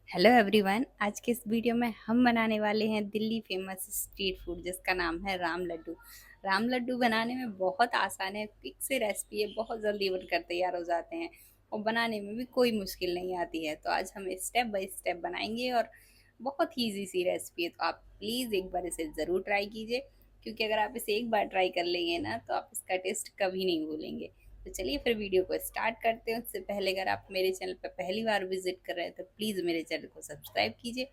Hello everyone. आज के इस वीडियो में हम बनाने वाले हैं दिल्ली फेमस स्ट्रीट फूड जिसका नाम है राम लड्डू। राम लड्डू बनाने में बहुत आसान है, क्विक से रेसिपी है, बहुत जल्दी बनकर तैयार हो जाते हैं और बनाने में भी कोई मुश्किल नहीं आती है। तो आज हम स्टेप बाय स्टेप बनाएंगे और बहुत ही ईजी सी रेसिपी है। तो आप प्लीज़ एक बार इसे ज़रूर ट्राई कीजिए, क्योंकि अगर आप इसे एक बार ट्राई कर लेंगे ना तो आप इसका टेस्ट कभी नहीं भूलेंगे। तो चलिए फिर वीडियो को स्टार्ट करते हैं। उससे पहले अगर आप मेरे चैनल पर पहली बार विजिट कर रहे हैं तो प्लीज़ मेरे चैनल को सब्सक्राइब कीजिए।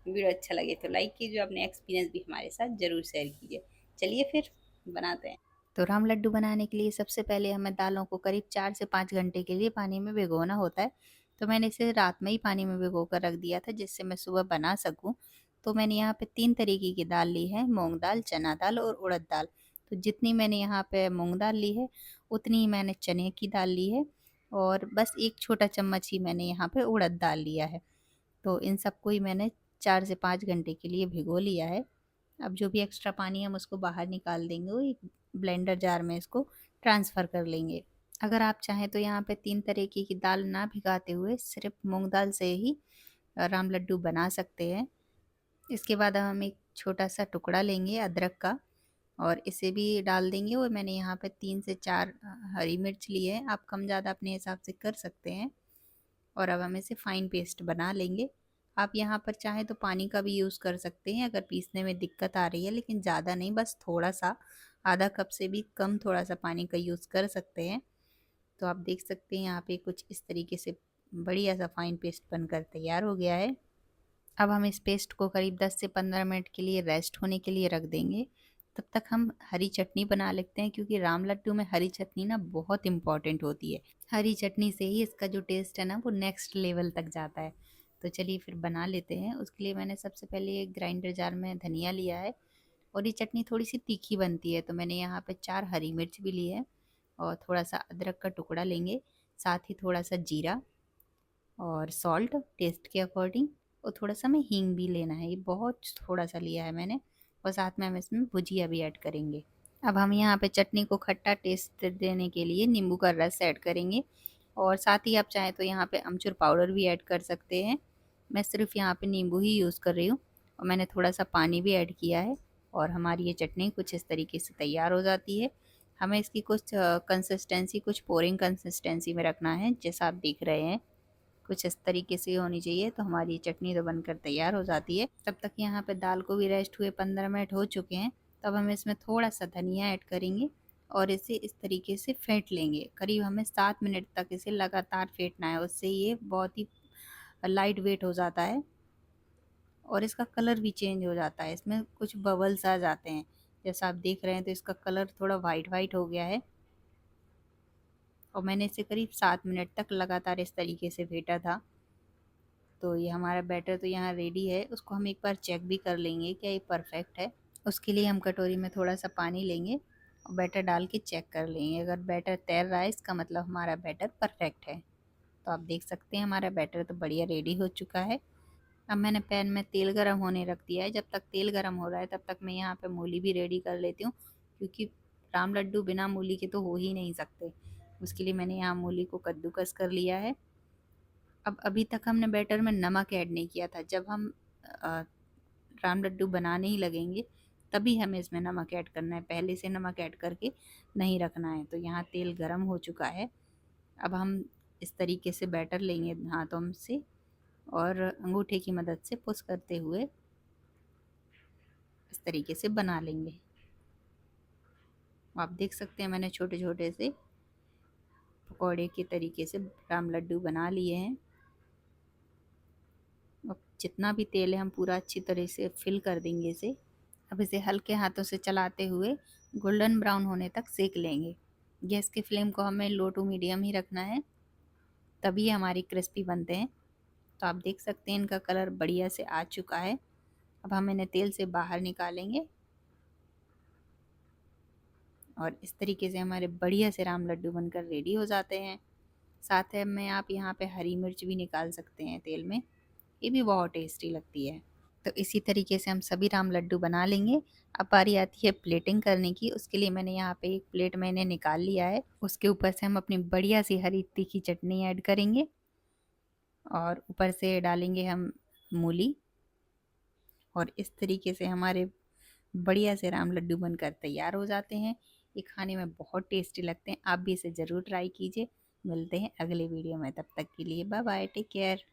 वीडियो अच्छा लगे तो लाइक कीजिए, अपने एक्सपीरियंस भी हमारे साथ ज़रूर शेयर कीजिए। चलिए फिर बनाते हैं। तो राम लड्डू बनाने के लिए सबसे पहले हमें दालों को करीब 4 से 5 घंटे के लिए पानी में भिगोना होता है। तो मैंने इसे रात में ही पानी में भिगो कर रख दिया था जिससे मैं सुबह बना सकूं। तो मैंने यहाँ पे 3 तरीके की दाल ली है, मूंग दाल, चना दाल और उड़द दाल। तो जितनी मैंने यहाँ पे मूंग दाल ली है उतनी ही मैंने चने की दाल ली है और बस 1 छोटा चम्मच ही मैंने यहाँ पे उड़द दाल लिया है। तो इन सबको ही मैंने 4 से 5 घंटे के लिए भिगो लिया है। अब जो भी एक्स्ट्रा पानी है हम उसको बाहर निकाल देंगे और एक ब्लेंडर जार में इसको ट्रांसफ़र कर लेंगे। अगर आप चाहें तो यहाँ पे 3 तरीके की दाल ना भिगाते हुए सिर्फ मूंग दाल से ही राम लड्डू बना सकते हैं। इसके बाद हम एक छोटा सा टुकड़ा लेंगे अदरक का और इसे भी डाल देंगे और मैंने यहाँ पे 3 से 4 हरी मिर्च ली है। आप कम ज़्यादा अपने हिसाब से कर सकते हैं। और अब हम इसे फाइन पेस्ट बना लेंगे। आप यहाँ पर चाहें तो पानी का भी यूज़ कर सकते हैं अगर पीसने में दिक्कत आ रही है, लेकिन ज़्यादा नहीं, बस थोड़ा सा, आधा कप से भी कम थोड़ा सा पानी का यूज़ कर सकते हैं। तो आप देख सकते हैं यहाँ पे कुछ इस तरीके से बढ़िया सा फाइन पेस्ट बनकर तैयार हो गया है। अब हम इस पेस्ट को करीब 10 से 15 मिनट के लिए रेस्ट होने के लिए रख देंगे। तब तक हम हरी चटनी बना लेते हैं, क्योंकि राम लड्डू में हरी चटनी ना बहुत इम्पॉर्टेंट होती है। हरी चटनी से ही इसका जो टेस्ट है ना वो नेक्स्ट लेवल तक जाता है। तो चलिए फिर बना लेते हैं। उसके लिए मैंने सबसे पहले एक ग्राइंडर जार में धनिया लिया है और ये चटनी थोड़ी सी तीखी बनती है तो मैंने यहाँ पे 4 हरी मिर्च भी ली है और थोड़ा सा अदरक का टुकड़ा लेंगे, साथ ही थोड़ा सा जीरा और सॉल्ट टेस्ट के अकॉर्डिंग, और थोड़ा सा हमें हींग भी लेना है, ये बहुत थोड़ा सा लिया है मैंने। और साथ में हम इसमें भुजिया भी ऐड करेंगे। अब हम यहाँ पे चटनी को खट्टा टेस्ट देने के लिए नींबू का रस ऐड करेंगे और साथ ही आप चाहें तो यहाँ पे अमचूर पाउडर भी ऐड कर सकते हैं। मैं सिर्फ यहाँ पे नींबू ही यूज़ कर रही हूँ और मैंने थोड़ा सा पानी भी ऐड किया है और हमारी ये चटनी कुछ इस तरीके से तैयार हो जाती है। हमें इसकी कुछ कंसिस्टेंसी कुछ पोरिंग कंसिस्टेंसी में रखना है, जैसा आप देख रहे हैं कुछ इस तरीके से होनी चाहिए। तो हमारी चटनी तो बनकर तैयार हो जाती है। तब तक यहाँ पे दाल को भी रेस्ट हुए 15 मिनट हो चुके हैं। तब हम इसमें थोड़ा सा धनिया ऐड करेंगे और इसे इस तरीके से फेंट लेंगे। करीब हमें 7 मिनट तक इसे लगातार फेंटना है, उससे ये बहुत ही लाइट वेट हो जाता है और इसका कलर भी चेंज हो जाता है। इसमें कुछ बबल्स आ जाते हैं, जैसा आप देख रहे हैं। तो इसका कलर थोड़ा वाइट वाइट हो गया है और मैंने इसे करीब 7 मिनट तक लगातार इस तरीके से फेंटा था। तो ये हमारा बैटर तो यहाँ रेडी है। उसको हम एक बार चेक भी कर लेंगे क्या ये परफेक्ट है। उसके लिए हम कटोरी में थोड़ा सा पानी लेंगे और बैटर डाल के चेक कर लेंगे। अगर बैटर तैर रहा है इसका मतलब हमारा बैटर परफेक्ट है। तो आप देख सकते हैं हमारा बैटर तो बढ़िया रेडी हो चुका है। अब मैंने पैन में तेल गरम होने रख दिया है। जब तक तेल गरम हो रहा है तब तक मैं यहाँ पे मूली भी रेडी कर लेती हूँ, क्योंकि राम लड्डू बिना मूली के तो हो ही नहीं सकते। उसके लिए मैंने यहाँ मूली को कद्दूकस कर लिया है। अब अभी तक हमने बैटर में नमक ऐड नहीं किया था। जब हम अ, राम लड्डू बनाने ही लगेंगे तभी हमें इसमें नमक ऐड करना है, पहले से नमक ऐड करके नहीं रखना है। तो यहाँ तेल गरम हो चुका है। अब हम इस तरीके से बैटर लेंगे हाथों से और अंगूठे की मदद से पुश करते हुए इस तरीके से बना लेंगे। आप देख सकते हैं मैंने छोटे छोटे से पकौड़े के तरीके से राम लड्डू बना लिए हैं। अब जितना भी तेल है हम पूरा अच्छी तरह से फिल कर देंगे इसे। अब इसे हल्के हाथों से चलाते हुए गोल्डन ब्राउन होने तक सेक लेंगे। गैस की फ्लेम को हमें लो टू मीडियम ही रखना है, तभी हमारी क्रिस्पी बनते हैं। तो आप देख सकते हैं इनका कलर बढ़िया से आ चुका है। अब हम इन्हें तेल से बाहर निकालेंगे और इस तरीके से हमारे बढ़िया से राम लड्डू बनकर रेडी हो जाते हैं। साथ में आप यहाँ पे हरी मिर्च भी निकाल सकते हैं तेल में, ये भी बहुत टेस्टी लगती है। तो इसी तरीके से हम सभी राम लड्डू बना लेंगे। अब बारी आती है प्लेटिंग करने की। उसके लिए मैंने यहाँ पे एक प्लेट मैंने निकाल लिया है। उसके ऊपर से हम अपनी बढ़िया सी हरी तीखी चटनी ऐड करेंगे और ऊपर से डालेंगे हम मूली। और इस तरीके से हमारे बढ़िया से राम लड्डू बनकर तैयार हो जाते हैं। ये खाने में बहुत टेस्टी लगते हैं, आप भी इसे ज़रूर ट्राई कीजिए। मिलते हैं अगले वीडियो में, तब तक के लिए बाय बाय, टेक केयर।